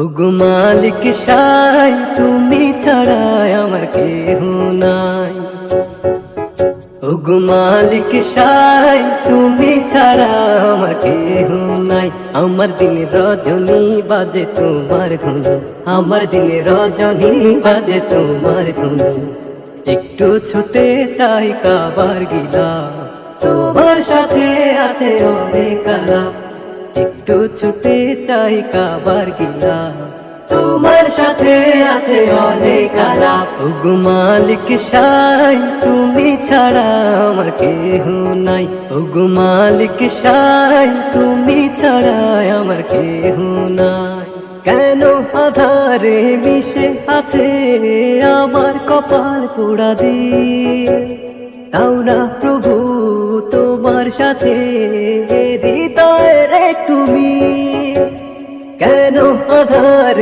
ওগো মালিক সাই তুমি ছাড়া আমার কেহ নাই। ওগো মালিক সাই তুমি ছাড়া আমার কেহ নাই। আমার দিনে রজনী বাজে তোমার ধুনি, আমার দিনে রজনী বাজে তোমার ধুনি। একটু ছুতে চাই কাবার গিলাফ, তোমার সাথে আছে অনেক আলাপ। একটু ছুতে চাই কাবার গিলাফ, তোমার সাথে আছে অনেক আলাপ। ওগো মালিক সাই তুমি ছাড়া আমার কেহ নাই। ওগো মালিক সাই তুমি ছাড়া আমার কেহ নাই। কেন আধারে মিশে আছে আমার কপাল পোড়া দিয়ে, তাও না প্রভু তোমার সাথে হৃদয়ের তুমি। কেন আধারে